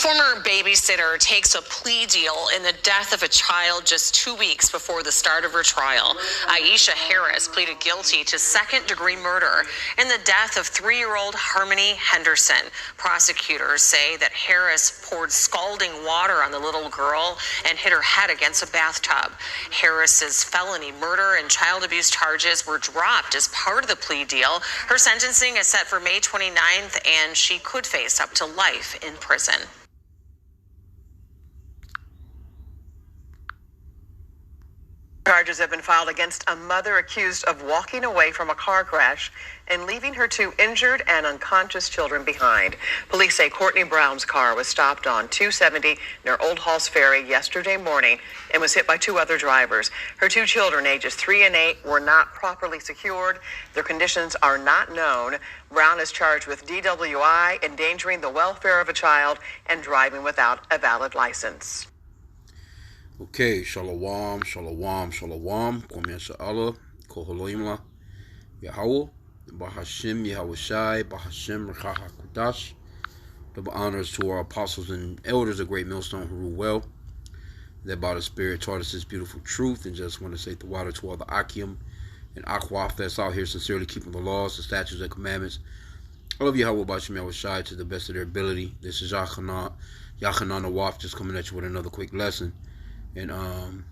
former babysitter takes a plea deal in the death of a child just 2 weeks before the start of her trial. Aisha Harris pleaded guilty to second-degree murder in the death of 3-year-old Harmony Henderson. Prosecutors say that Harris poured scalding water on the little girl and hit her head against a bathtub. Harris's felony murder and child abuse charges were dropped as part of the plea deal. Her sentencing is set for May 29th, and she could face up to life in prison. Charges have been filed against a mother accused of walking away from a car crash and leaving her 2 injured and unconscious children behind. Police say Courtney Brown's car was stopped on 270 near Old Halls Ferry yesterday morning and was hit by 2 other drivers. Her 2 children, ages 3 and 8, were not properly secured. Their conditions are not known. Brown is charged with DWI, endangering the welfare of a child, and driving without a valid license. Okay, shalom, shalom, shalom. Comienza Allah, koholoimla, Yahweh, H.I.M, Yahweh Shai, H.I.M, Rechaha Kudash. Double honors to our apostles and elders of Great Millstone who rule well, that by the Spirit taught us this beautiful truth. And just want to say the water to all the H.I.M and Akwaf that's out here sincerely keeping the laws, the statutes, and commandments. All of Yahweh Bashim Yahweh Shai to the best of their ability. This is Yachanan Awaf just coming at you with another quick lesson. And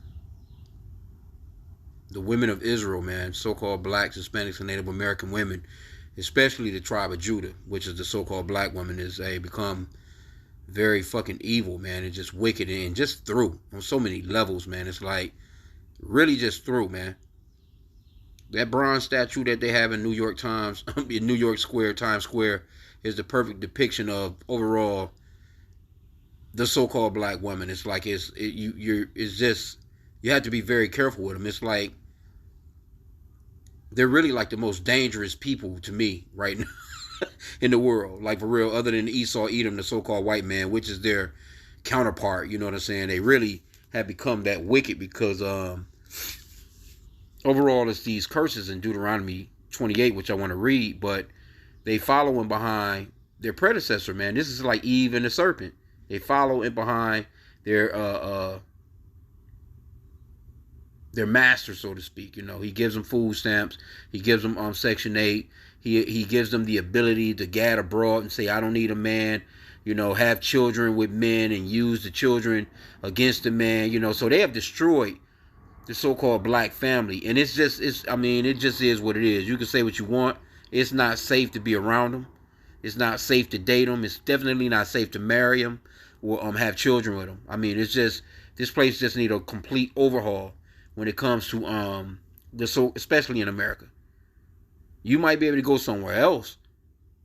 the women of Israel, man, so-called blacks, Hispanics, and Native American women, especially the tribe of Judah, which is the so-called black women, they become very fucking evil, man, and just wicked and just through on so many levels, man. It's like really just through, man. That bronze statue that they have in New York Times, in New York Square, Times Square, is the perfect depiction of overall the so-called black woman. It's like you have to be very careful with them. It's like they're really like the most dangerous people to me right now in the world, like for real, other than Esau Edom, the so-called white man, which is their counterpart. You know what I'm saying? They really have become that wicked because overall it's these curses in Deuteronomy 28, which I want to read, but they following behind their predecessor, man. This is like Eve and the serpent. They follow in behind their master, so to speak. You know, he gives them food stamps. He gives them Section 8. He gives them the ability to gad abroad and say, I don't need a man. You know, have children with men and use the children against the man. You know, so they have destroyed the so-called black family. And it just is what it is. You can say what you want. It's not safe to be around them. It's not safe to date them. It's definitely not safe to marry them or have children with them. I mean, it's just, this place just need a complete overhaul when it comes to especially in America. You might be able to go somewhere else,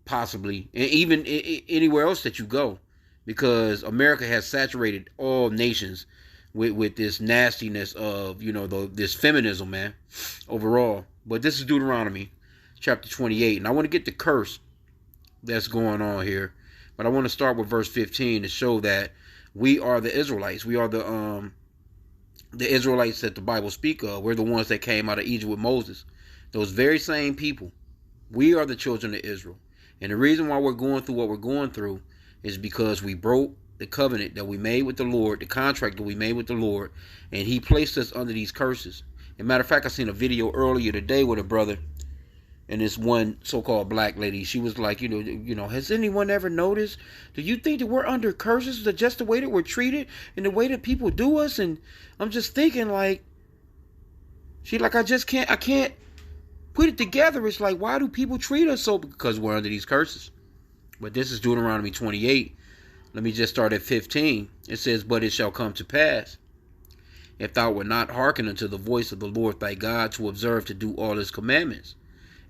possibly, and even anywhere else that you go, because America has saturated all nations with this nastiness of, you know, this feminism, man, overall. But this is Deuteronomy chapter 28, and I want to get the curse that's going on here, but I want to start with verse 15 to show that we are the Israelites. We are the Israelites that the Bible speak of. We're the ones that came out of Egypt with Moses. Those very same people. We are the children of Israel. And the reason why we're going through what we're going through is because we broke the covenant that we made with the Lord, the contract that we made with the Lord, and he placed us under these curses. As a matter of fact, I seen a video earlier today with a brother and this one so-called black lady. She was like, you know, has anyone ever noticed? Do you think that we're under curses? That just the way that we're treated and the way that people do us? And I'm just thinking, like, she like, I can't put it together. It's like, why do people treat us so? Because we're under these curses. But this is Deuteronomy 28. Let me just start at 15. It says, but it shall come to pass, if thou wilt not hearken unto the voice of the Lord thy God, to observe to do all his commandments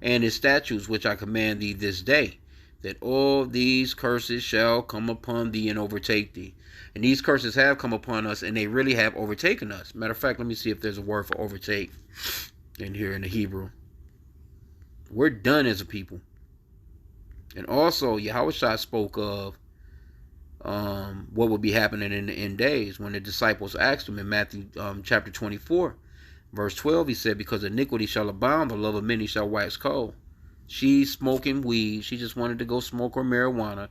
and his statutes which I command thee this day, that all these curses shall come upon thee and overtake thee. And these curses have come upon us, and they really have overtaken us. Matter of fact, let me see if there's a word for overtake in here in the Hebrew. We're done as a people. And also, Yahushua spoke of what would be happening in the end days when the disciples asked him in Matthew chapter 24. Verse 12, he said, because iniquity shall abound, the love of many shall wax cold. She's smoking weed. She just wanted to go smoke her marijuana.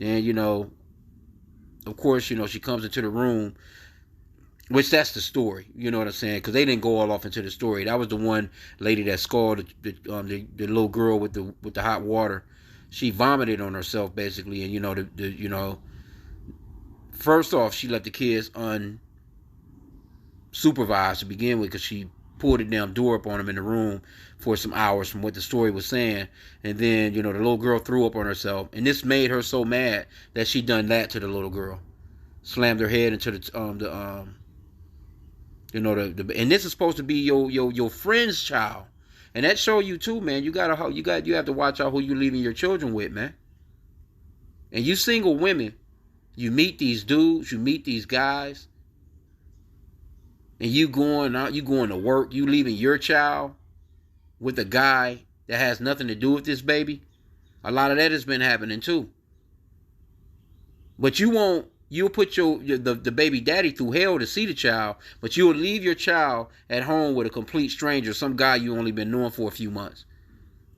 And, you know, of course, she comes into the room, which that's the story. You know what I'm saying? Because they didn't go all off into the story. That was the one lady that scalded the little girl with the hot water. She vomited on herself basically, and first off, she let the kids unsupervised to begin with because she pulled the damn door up on them in the room for some hours from what the story was saying. And then, the little girl threw up on herself. And this made her so mad that she done that to the little girl. Slammed her head into and this is supposed to be your friend's child. And that show you too, man. You have to watch out who you leaving your children with, man. And you single women, you meet these dudes, you meet these guys, and you going out, you going to work, you leaving your child with a guy that has nothing to do with this baby. A lot of that has been happening too. But you'll put the baby daddy through hell to see the child, but you'll leave your child at home with a complete stranger, some guy you only been knowing for a few months,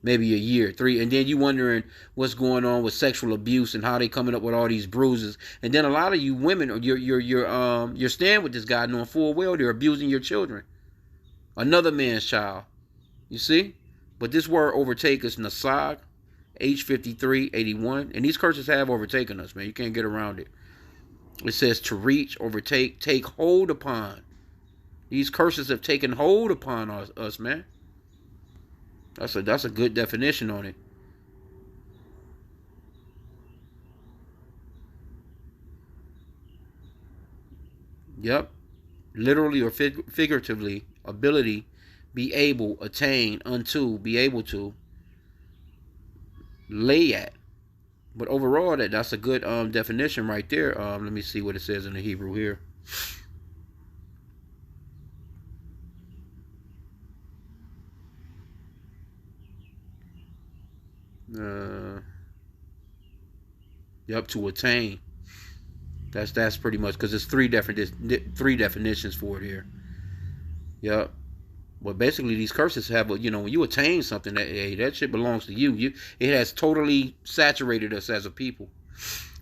maybe a year, 3, and then you wondering what's going on with sexual abuse and how they coming up with all these bruises. And then a lot of you women, you're staying with this guy knowing full well they're abusing your children, another man's child. You see, but this word overtake is nasag, H5381, and these curses have overtaken us, man. You can't get around it. It says to reach, overtake, take hold upon. These curses have taken hold upon us, man. That's a good definition on it. Yep. Literally or figuratively, ability, be able, attain, unto, be able to, lay at. But overall, that's a good definition right there. Let me see what it says in the Hebrew here. Yep, to attain. That's pretty much, because it's three definitions for it here. Yep. Well, basically, these curses have, when you attain something, that shit belongs to you. It has totally saturated us as a people.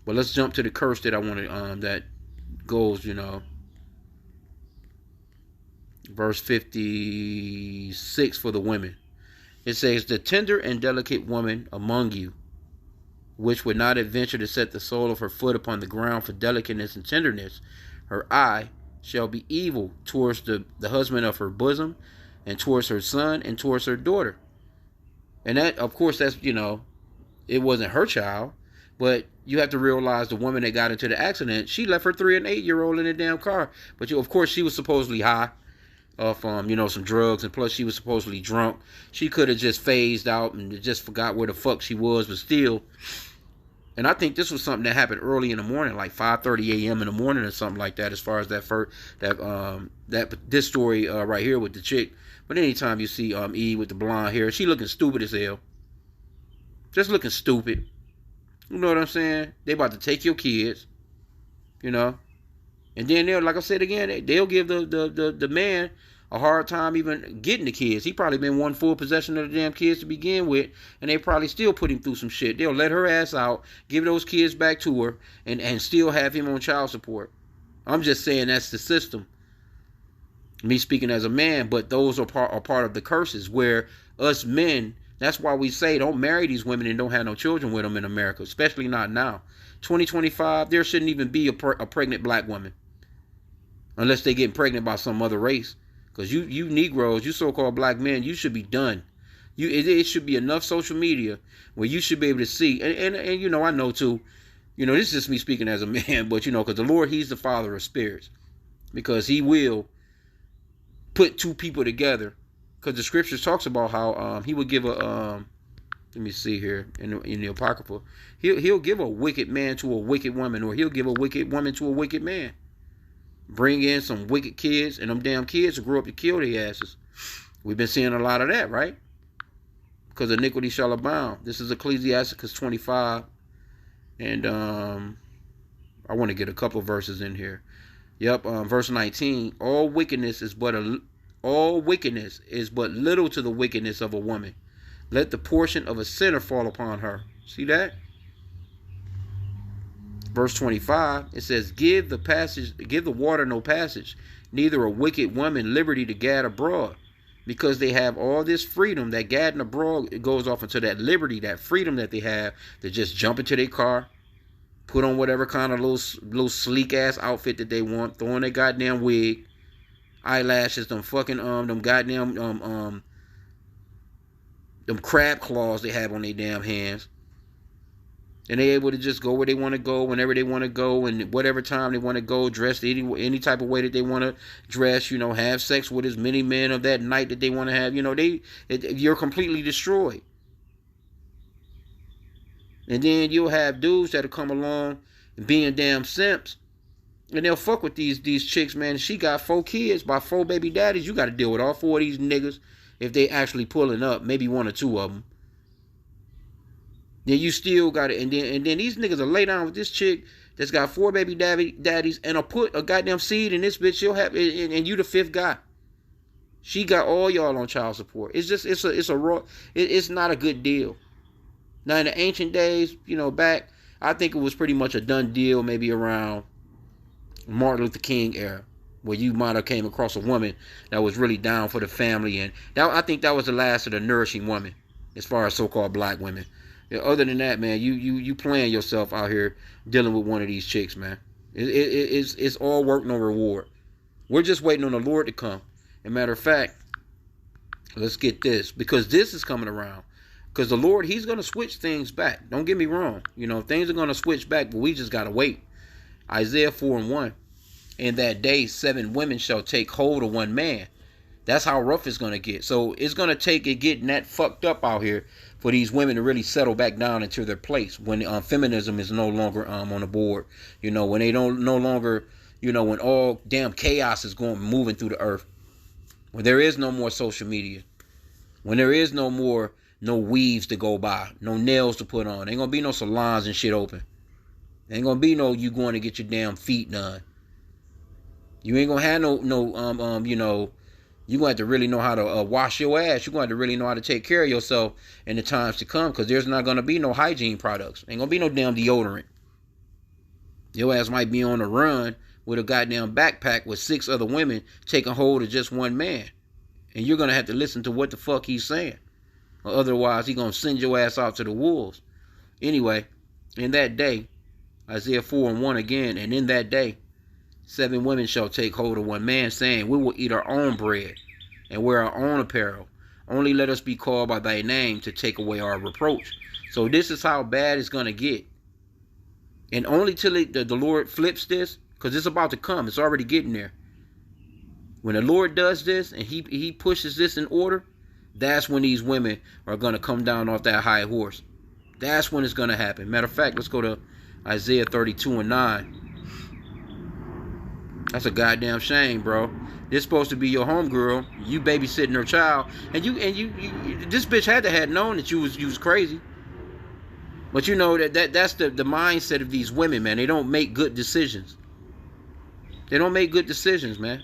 But let's jump to the curse that I wanted, that goes, verse 56 for the women. It says, the tender and delicate woman among you, which would not adventure to set the sole of her foot upon the ground for delicateness and tenderness, her eye shall be evil towards the husband of her bosom, and towards her son, and towards her daughter. And that, of course, that's, it wasn't her child, but you have to realize the woman that got into the accident, she left her 3 and 8-year-old in the damn car. But of course, she was supposedly high off, some drugs, and plus she was supposedly drunk. She could have just phased out and just forgot where the fuck she was, but still. And I think this was something that happened early in the morning, like 5:30 a.m. in the morning or something like that, as far as this story right here with the chick. But anytime you see E with the blonde hair, she looking stupid as hell. Just looking stupid. You know what I'm saying? They about to take your kids, and then like I said again, they'll give the man a hard time even getting the kids. He probably been one full possession of the damn kids to begin with, and they probably still put him through some shit. They'll let her ass out, give those kids back to her, and still have him on child support. I'm just saying that's the system. Me speaking as a man, but those are part of the curses where us men, that's why we say don't marry these women and don't have no children with them in America, especially not now. 2025, there shouldn't even be a pregnant black woman unless they get pregnant by some other race. Because you Negroes, you so-called black men, you should be done. It should be enough social media where you should be able to see. And I know too, this is just me speaking as a man, but because the Lord, he's the father of spirits. Because he will put two people together. Because the scriptures talks about how he would give let me see here in the Apocrypha. He'll give a wicked man to a wicked woman, or he'll give a wicked woman to a wicked man. Bring in some wicked kids, and them damn kids will grow up to kill their asses. We've been seeing a lot of that, right? Because iniquity shall abound. This is Ecclesiasticus 25. And I want to get a couple of verses in here. Yep, verse 19. All wickedness is but little to the wickedness of a woman. Let the portion of a sinner fall upon her. See that? Verse 25, it says, give the water no passage, neither a wicked woman liberty to gad abroad. Because they have all this freedom, that gadding abroad, it goes off into that liberty, that freedom that they have to just jump into their car, put on whatever kind of little sleek ass outfit that they want, throw on their goddamn wig, eyelashes, them fucking them goddamn them crab claws they have on their damn hands. And they able to just go where they want to go, whenever they want to go, and whatever time they want to go, dress any type of way that they want to dress, you know, have sex with as many men of that night that they want to have. You know, you're completely destroyed. And then you'll have dudes that'll come along and being damn simps, and they'll fuck with these chicks, man. She got 4 kids by 4 baby daddies. You got to deal with all 4 of these niggas if they actually pulling up, maybe 1 or 2 of them. Then you still got it, and then these niggas will lay down with this chick that's got 4 baby daddies, and I'll put a goddamn seed in this bitch. She'll have, and you the 5th guy. She got all y'all on child support. It's just it's not a good deal. Now in the ancient days, you know, back, I think it was pretty much a done deal, maybe around Martin Luther King era, where you might have came across a woman that was really down for the family, and I think that was the last of the nourishing women, as far as so-called black women. Yeah, other than that, man, you playing yourself out here dealing with one of these chicks, man. It's all work, no reward. We're just waiting on the Lord to come. And matter of fact, let's get this, because this is coming around. Because the Lord, he's going to switch things back. Don't get me wrong. You know, things are going to switch back, but we just got to wait. Isaiah 4:1. In that day, 7 women shall take hold of 1 man. That's how rough it's going to get. So it's going to take it getting that fucked up out here for these women to really settle back down into their place when feminism is no longer on the board. You know, when they don't no longer, you know, when all damn chaos is moving through the earth. When there is no more social media. When there is no weaves to go by. No nails to put on. Ain't going to be no salons and shit open. Ain't going to be no you going to get your damn feet done. You ain't going to have you know, you're going to have to really know how to wash your ass. You're going to have to really know how to take care of yourself in the times to come, because there's not going to be no hygiene products. Ain't going to be no damn deodorant. Your ass might be on the run with a goddamn backpack with 6 other women taking hold of just 1 man. And you're going to have to listen to what the fuck he's saying. Or otherwise, he's going to send your ass out to the wolves. Anyway, in that day, Isaiah 4:1 again, and in that day, 7 women shall take hold of 1 man, saying, we will eat our own bread and wear our own apparel. Only let us be called by thy name to take away our reproach. So this is how bad it's going to get. And only till the Lord flips this, because it's about to come. It's already getting there. When the Lord does this and he pushes this in order, that's when these women are going to come down off that high horse. That's when it's going to happen. Matter of fact, let's go to Isaiah 32:9. That's a goddamn shame, bro. This supposed to be your homegirl. You babysitting her child, and you this bitch had to have known that you was crazy. But you know that's the mindset of these women, man. They don't make good decisions. They don't make good decisions, man.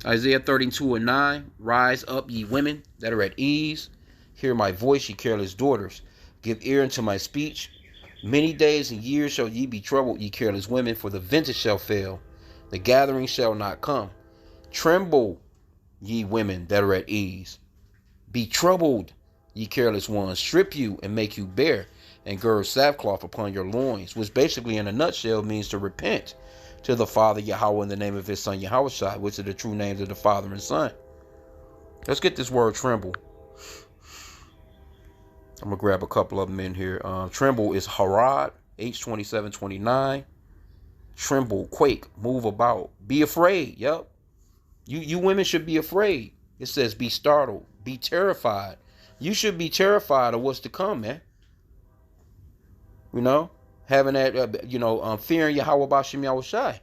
Isaiah 32:9. Rise up, ye women that are at ease. Hear my voice, ye careless daughters. Give ear unto my speech. Many days and years shall ye be troubled, ye careless women, for the vintage shall fail. The gathering shall not come. Tremble, ye women that are at ease. Be troubled, ye careless ones. Strip you and make you bare, and gird sackcloth upon your loins, which basically in a nutshell means to repent to the Father Yahweh in the name of his Son Yahushua, which are the true names of the Father and Son. Let's get this word tremble. I'm going to grab a couple of them in here. Tremble is harad, H2729. Tremble, quake, move about. Be afraid, yep. You women should be afraid. It says be startled, be terrified. You should be terrified of what's to come, man. You know, having that, fearing Yahweh B'Shem Yahushai.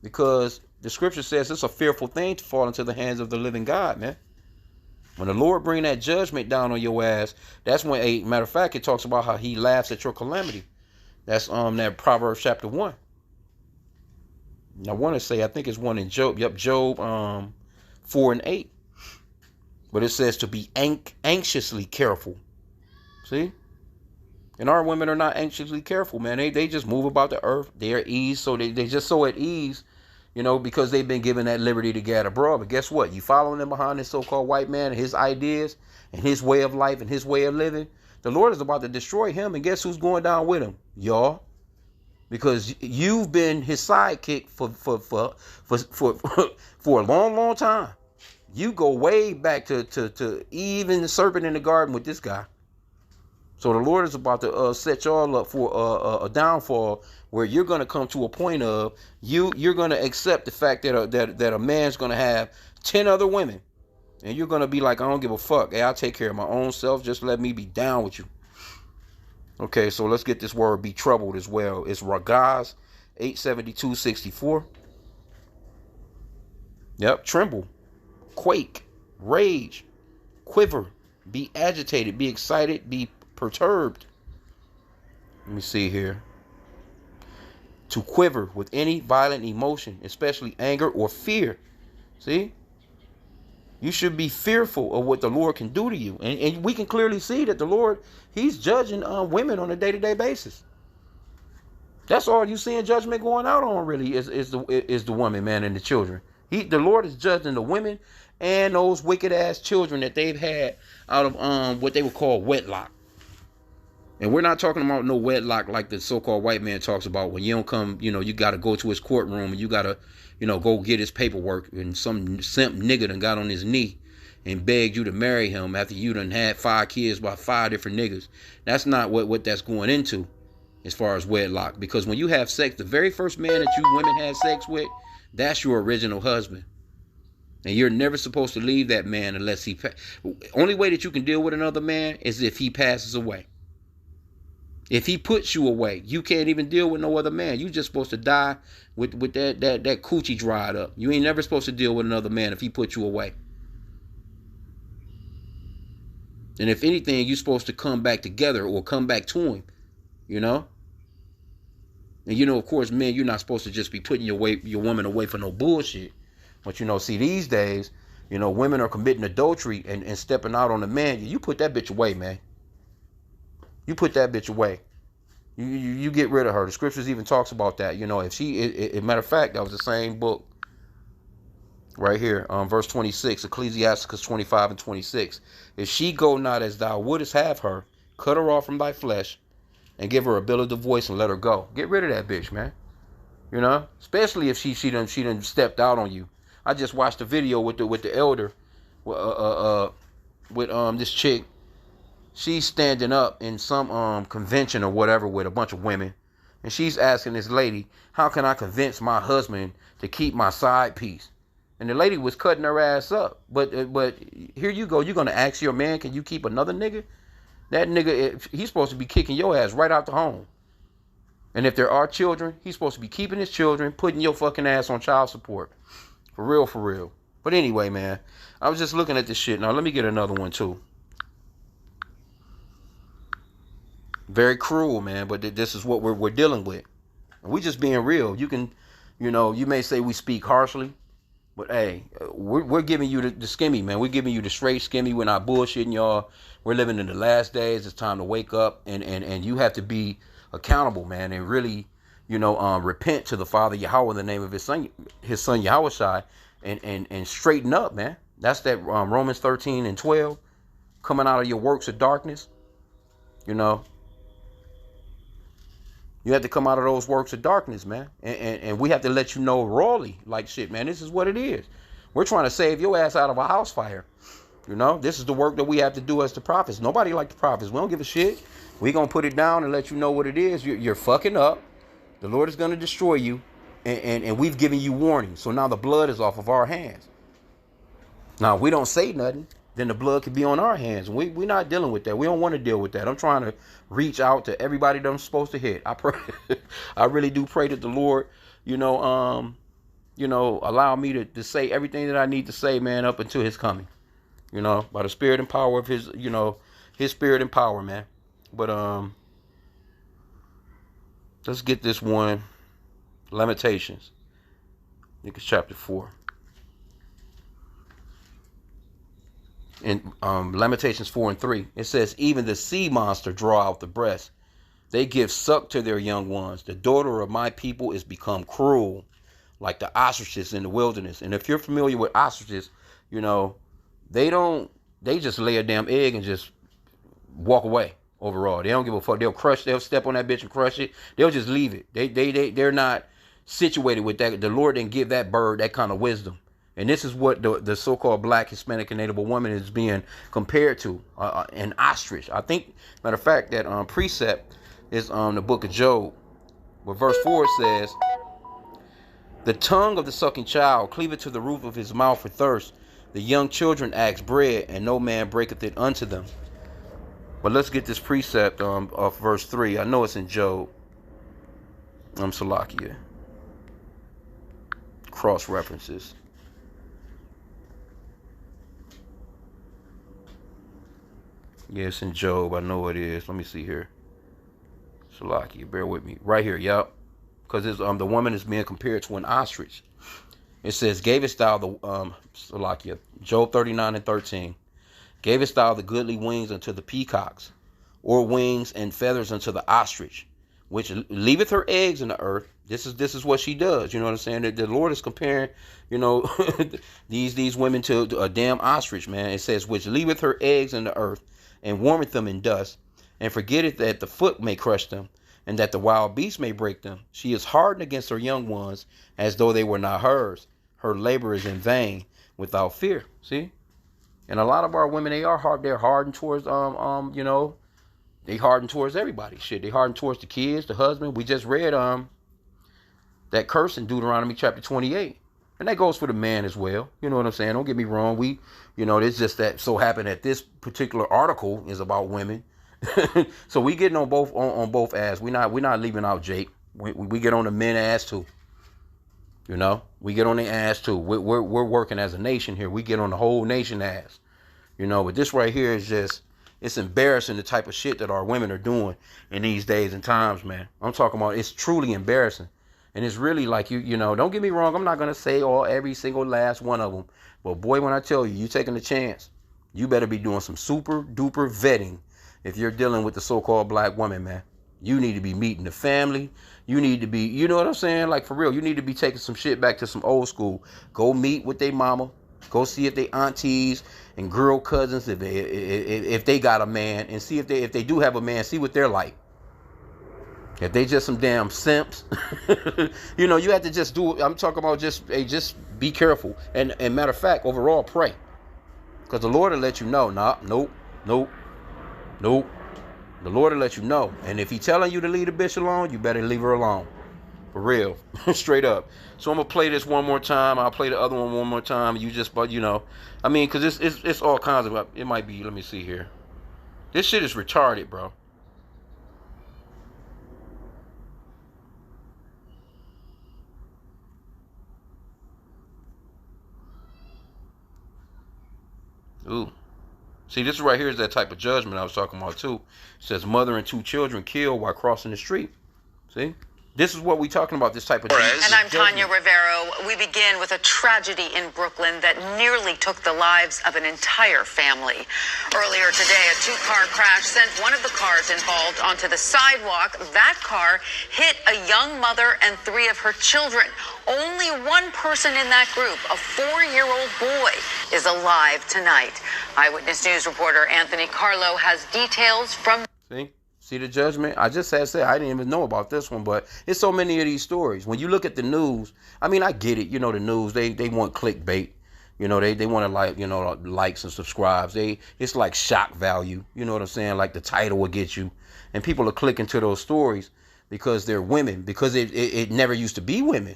Because the scripture says it's a fearful thing to fall into the hands of the living God, man. When the Lord bring that judgment down on your ass, that's when, matter of fact, it talks about how he laughs at your calamity. That's that Proverbs chapter 1. I want to say, I think it's one in Job. Yep, Job 4:8. But it says to be anxiously careful. See? And our women are not anxiously careful, man. They just move about the earth. They're at ease. So they just so at ease, because they've been given that liberty to get abroad. But guess what? You following them behind this so-called white man and his ideas and his way of life and his way of living. The Lord is about to destroy him. And guess who's going down with him? Y'all. Because you've been his sidekick for a long, long time. You go way back to Eve and the serpent in the garden with this guy. So the Lord is about to set y'all up for a downfall where you're going to come to a point of you're going to accept the fact that a man's going to have 10 other women, and you're going to be like, I don't give a fuck. Hey, I'll take care of my own self. Just let me be down with you. Okay, so let's get this word be troubled as well. It's Ragaz 872:64. Yep, tremble, quake, rage, quiver, be agitated, be excited, be perturbed. Let me see here. To quiver with any violent emotion, especially anger or fear. See? You should be fearful of what the Lord can do to you. And we can clearly see that the Lord, he's judging women on a day-to-day basis. That's all you seeing judgment going out on, really, is the woman, man, and the children. The Lord is judging the women and those wicked-ass children that they've had out of what they would call wedlock. And we're not talking about no wedlock like the so-called white man talks about, when you don't come, you got to go to his courtroom and you got to, go get his paperwork, and some simp nigga done got on his knee and begged you to marry him after you done had 5 kids by 5 different niggas. That's not what that's going into as far as wedlock. Because when you have sex, the very first man that you women have sex with, that's your original husband. And you're never supposed to leave that man unless only way that you can deal with another man is if he passes away. If he puts you away, you can't even deal with no other man. You're just supposed to die with that coochie dried up. You ain't never supposed to deal with another man if he puts you away. And if anything, you're supposed to come back together or come back to him, And of course, men, you're not supposed to just be putting your woman away for no bullshit. But see, these days, women are committing adultery and stepping out on a man. You put that bitch away, man. You put that bitch away. You get rid of her. The scriptures even talks about that. If she, matter of fact, that was the same book right here, verse 26, Ecclesiasticus 25 and 26. If she go not as thou wouldest have her, cut her off from thy flesh, and give her a bill of divorce and let her go. Get rid of that bitch, man. Especially if she done stepped out on you. I just watched a video with the elder, with this chick. She's standing up in some convention or whatever with a bunch of women, and she's asking this lady, how can I convince my husband to keep my side piece? And the lady was cutting her ass up. But here you go. You're going to ask your man, can you keep another nigga? That nigga, he's supposed to be kicking your ass right out the home. And if there are children, he's supposed to be keeping his children, putting your fucking ass on child support. For real, for real. But anyway, man, I was just looking at this shit. Now, let me get another one, too. Very cruel, man, but this is what we're dealing with. And we just being real. You can, you may say we speak harshly, but hey, we're giving you the skimmy, man. We're giving you the straight skimmy. We're not bullshitting y'all. We're living in the last days. It's time to wake up, and you have to be accountable, man, and really, repent to the Father Yahweh in the name of his son Yahushai, and straighten up, man. That's that Romans 13 and 12, coming out of your works of darkness, You have to come out of those works of darkness, man. And we have to let you know rawly, like, shit, man, this is what it is. We're trying to save your ass out of a house fire. This is the work that we have to do as the prophets. Nobody like the prophets. We don't give a shit. We're going to put it down and let you know what it is. You're fucking up. The Lord is going to destroy you. And we've given you warning. So now the blood is off of our hands. Now, if we don't say nothing, then the blood could be on our hands. We're not dealing with that. We don't want to deal with that. I'm trying to reach out to everybody that I'm supposed to hit. I pray, I really do pray that the Lord, allow me to say everything that I need to say, man, up until his coming. By the spirit and power of his, his spirit and power, man. But let's get this one. Lamentations. I think it's chapter 4. In Lamentations 4 and 3, it says, even the sea monster draw out the breast, They give suck to their young ones. The daughter of my people is become cruel, like the ostriches in the wilderness. And if you're familiar with ostriches, you know, they just lay a damn egg and just walk away overall. They don't give a fuck. They'll step on that bitch and crush it. They'll just leave it. They're not situated with that. The Lord didn't give that bird that kind of wisdom. And this is what the so-called black, Hispanic, and Native woman is being compared to, an ostrich. I think, matter of fact, that precept is the book of Job, where verse 4 says, the tongue of the sucking child cleaveth to the roof of his mouth for thirst. The young children ask bread, and no man breaketh it unto them. But let's get this precept of verse 3. I know it's in Job. Salakia. Cross references. Yeah, it's in Job. I know it is. Let me see here. Salakia, bear with me. Right here, yup. Because the woman is being compared to an ostrich. It says, gavest thou the Salakia, Job 39:13. Gavest thou the goodly wings unto the peacocks, or wings and feathers unto the ostrich, which leaveth her eggs in the earth. This is what she does. You know what I'm saying? The Lord is comparing, you know, these women to a damn ostrich, man. It says, which leaveth her eggs in the earth, and warmeth them in dust, and forgetteth that the foot may crush them, and that the wild beast may break them. She is hardened against her young ones, as though they were not hers. Her labor is in vain, without fear. See? And a lot of our women, they're hardened towards, you know, they hardened towards everybody. Shit, they hardened towards the kids, the husband. We just read that curse in Deuteronomy chapter 28. And that goes for the man as well. You know what I'm saying? Don't get me wrong. It's just that so happened that this particular article is about women. So we getting on both ass. We're not leaving out Jake. We get on the men ass too. You know, we get on the ass too. We're working as a nation here. We get on the whole nation ass. You know, but this right here is just, it's embarrassing the type of shit that our women are doing in these days and times, man. I'm talking about, it's truly embarrassing. And it's really like, you know, don't get me wrong. I'm not going to say every single last one of them. But boy, when I tell you, taking a chance, you better be doing some super duper vetting if you're dealing with the so-called black woman, man. You need to be meeting the family. You need to be, you know what I'm saying? Like, for real, you need to be taking some shit back to some old school. Go meet with their mama. Go see if they aunties and girl cousins, if they got a man, and see if they do have a man, see what they're like. If they just some damn simps, you know, you have to just do. I'm talking about just be careful. And matter of fact, overall, pray, because the Lord will let you know. Nope. The Lord will let you know. And if He telling you to leave the bitch alone, you better leave her alone. For real, straight up. So I'm gonna play this one more time. I'll play the other one more time. But you know, I mean, because it's all kinds of. It might be. Let me see here. This shit is retarded, bro. Ooh. See, this right here is that type of judgment I was talking about too. It says mother and 2 children killed while crossing the street. See? This is what we're talking about, this type of judgment. And I'm Tanya Rivero. We begin with a tragedy in Brooklyn that nearly took the lives of an entire family. Earlier today, a 2-car crash sent one of the cars involved onto the sidewalk. That car hit a young mother and 3 of her children. Only one person in that group, a 4-year-old boy, is alive tonight. Eyewitness News reporter Anthony Carlo has details from... See the judgment? I just had said I didn't even know about this one, but it's so many of these stories. When you look at the news, I mean, I get it. You know, the news, they want clickbait. You know, they want to likes and subscribes. It's like shock value. You know what I'm saying? Like the title will get you. And people are clicking to those stories because they're women, because it never used to be women.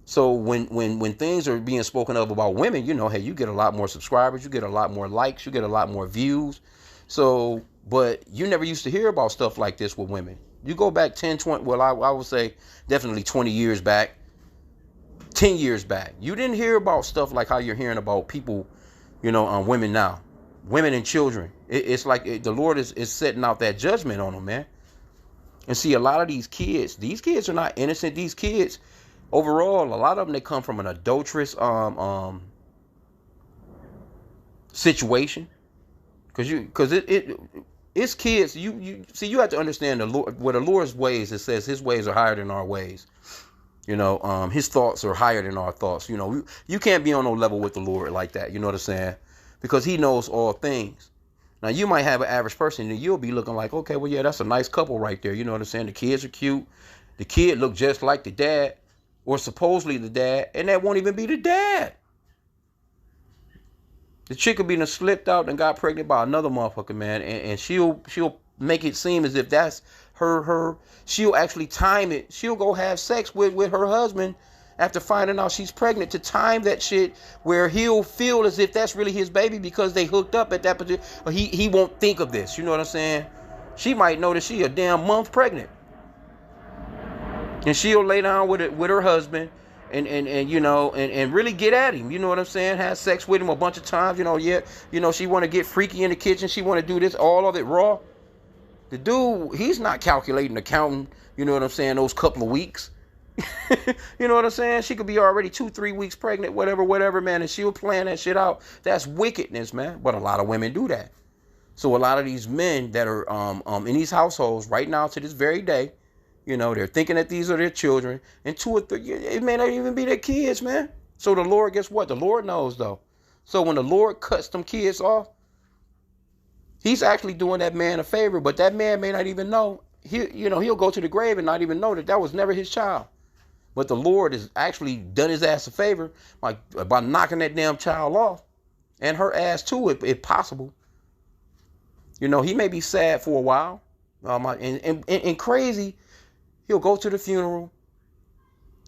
So when things are being spoken of about women, you know, hey, you get a lot more subscribers, you get a lot more likes, you get a lot more views. So, but you never used to hear about stuff like this with women. You go back 10, 20, well, I would say definitely 20 years back, 10 years back. You didn't hear about stuff like how you're hearing about people, you know, women now, women and children. It's like the Lord is setting out that judgment on them, man. And see, a lot of these kids are not innocent. These kids, overall, a lot of them, they come from an adulterous situation. Because it It's kids. You see, you have to understand the Lord. What the Lord's ways, it says His ways are higher than our ways. You know, His thoughts are higher than our thoughts. You know, you can't be on no level with the Lord like that. You know what I'm saying? Because He knows all things. Now, you might have an average person and you'll be looking like, okay, well, yeah, that's a nice couple right there. You know what I'm saying? The kids are cute. The kid look just like the dad, or supposedly the dad, and that won't even be the dad. The chick will be slipped out and got pregnant by another motherfucker, man, and she'll make it seem as if that's her. She'll actually time it. She'll go have sex with her husband after finding out she's pregnant, to time that shit where he'll feel as if that's really his baby because they hooked up at that particular. He won't think of this. You know what I'm saying? She might know that she a damn month pregnant, and she'll lay down with her husband and you know and really get at him. You know what I'm saying? Have sex with him a bunch of times. You know, yeah. You know, she want to get freaky in the kitchen. She want to do this, all of it raw. The dude, he's not calculating the counting. You know what I'm saying? Those couple of weeks. You know what I'm saying? She could be already 2-3 weeks pregnant, whatever, man, and she'll plan that shit out. That's wickedness, man. But a lot of women do that. So a lot of these men that are in these households right now to this very day, you know, they're thinking that these are their children, and 2 or 3, it may not even be their kids, man. So the Lord, guess what? The Lord knows, though. So when the Lord cuts them kids off, He's actually doing that man a favor, but that man may not even know. He'll go to the grave and not even know that was never his child. But the Lord has actually done his ass a favor by knocking that damn child off, and her ass too, if possible. You know, he may be sad for a while, and crazy. He'll go to the funeral.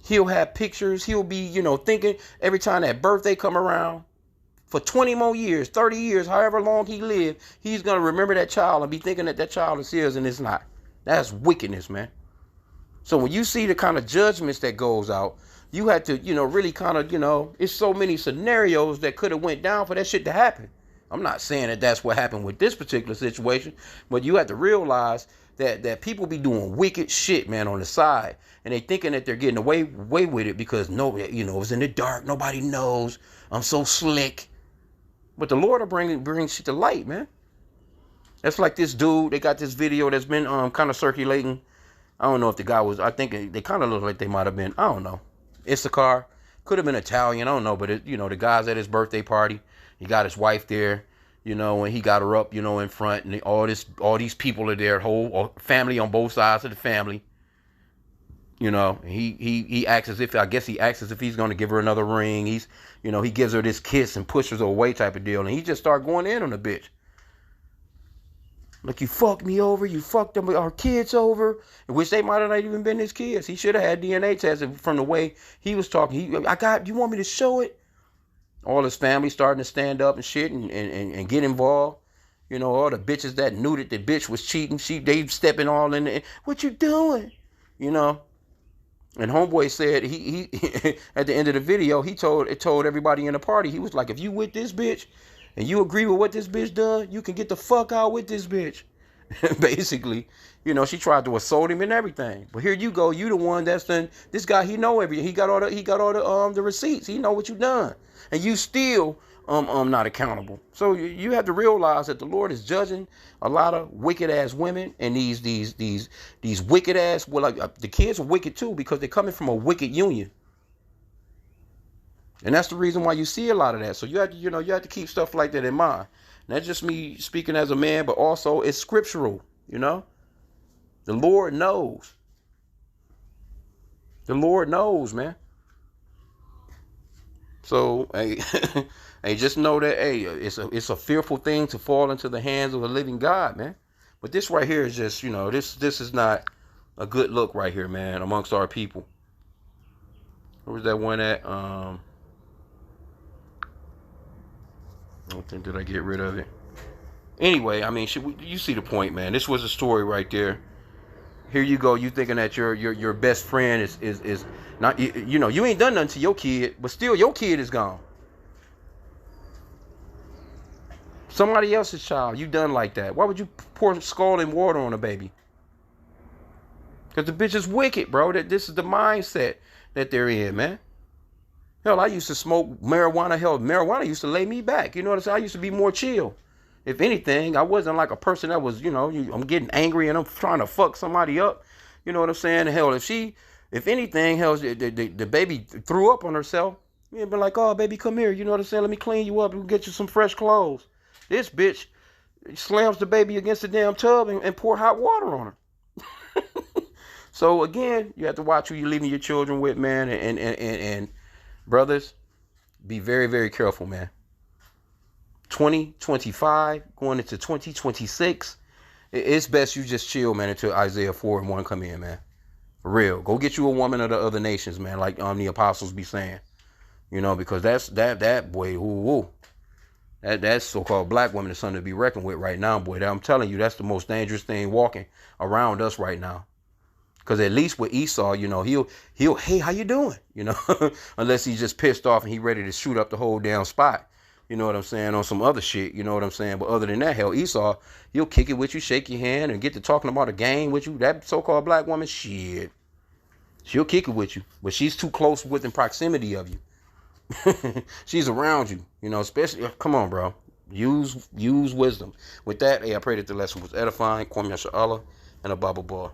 He'll have pictures. He'll be, you know, thinking every time that birthday come around for 20 more years, 30 years, however long he lived, he's gonna remember that child and be thinking that child is his, and it's not. That's wickedness, man. So when you see the kind of judgments that goes out, you have to, you know, really kind of, you know, it's so many scenarios that could have went down for that shit to happen. I'm not saying that that's what happened with this particular situation, but you have to realize that people be doing wicked shit, man, on the side, and they thinking that they're getting away with it because nobody, you know, it's in the dark, nobody knows. I'm so slick, but the Lord will bring shit to light, man. That's like this dude. They got this video that's been kind of circulating. I don't know if the guy was, I think they kind of look like they might have been, I don't know. Issachar, could have been Italian, I don't know. But, you know, the guy's at his birthday party. He got his wife there, you know, and he got her up, you know, in front. And all these people are there, whole family on both sides of the family. You know, he acts as if, I guess he acts as if he's going to give her another ring. He's, you know, he gives her this kiss and pushes her away type of deal. And he just started going in on the bitch. Like, you fucked me over, you fucked them, our kids over, which they might have not even been his kids. He should have had DNA tested from the way he was talking. You want me to show it? All his family starting to stand up and shit and get involved. You know, all the bitches that knew that the bitch was cheating, they stepping all in there. What you doing? You know? And homeboy said he at the end of the video, he told everybody in the party, he was like, if you with this bitch, and you agree with what this bitch done, you can get the fuck out with this bitch. Basically, you know, she tried to assault him and everything. But here you go, you the one that's done. This guy, he know everything. He got all the receipts. He know what you done, and you still not accountable. So you have to realize that the Lord is judging a lot of wicked ass women and these wicked ass. Well, like the kids are wicked too because they're coming from a wicked union. And that's the reason why you see a lot of that. So you have to keep stuff like that in mind. And that's just me speaking as a man, but also it's scriptural, you know? The Lord knows. The Lord knows, man. So, hey, hey, just know that, hey, it's a fearful thing to fall into the hands of a living God, man. But this right here is just, you know, this is not a good look right here, man, amongst our people. Where was that one at? I don't think, did I get rid of it? Anyway, I mean, you see the point, man. This was a story right there. Here you go. You thinking that your best friend is not, you know, you ain't done nothing to your kid, but still your kid is gone. Somebody else's child, you done like that. Why would you pour scalding water on a baby? Because the bitch is wicked, bro. This is the mindset that they're in, man. Hell, I used to smoke marijuana. Hell, marijuana used to lay me back. You know what I'm saying? I used to be more chill. If anything, I wasn't like a person that was, I'm getting angry and I'm trying to fuck somebody up. You know what I'm saying? Hell, if anything, hell, the baby threw up on herself, you'd be like, oh, baby, come here. You know what I'm saying? Let me clean you up and get you some fresh clothes. This bitch slams the baby against the damn tub and pour hot water on her. So again, you have to watch who you're leaving your children with, man. And brothers, be very, very careful, man. 2025 going into 2026. It's best you just chill, man, until Isaiah 4:1 come in, man. For real. Go get you a woman of the other nations, man, like the apostles be saying. Because that boy, that so-called black woman is something to be reckoned with right now, boy. I'm telling you, that's the most dangerous thing walking around us right now. Because at least with Esau, he'll hey, how you doing? Unless he's just pissed off and he ready to shoot up the whole damn spot. You know what I'm saying? On some other shit, you know what I'm saying? But other than that, hell, Esau, he'll kick it with you, shake your hand, and get to talking about a game with you. That so-called black woman, shit. She'll kick it with you. But she's too close within proximity of you. She's around you, especially, come on, bro. Use wisdom. With that, hey, I pray that the lesson was edifying. Kwame Yasha Allah and a Bible ball.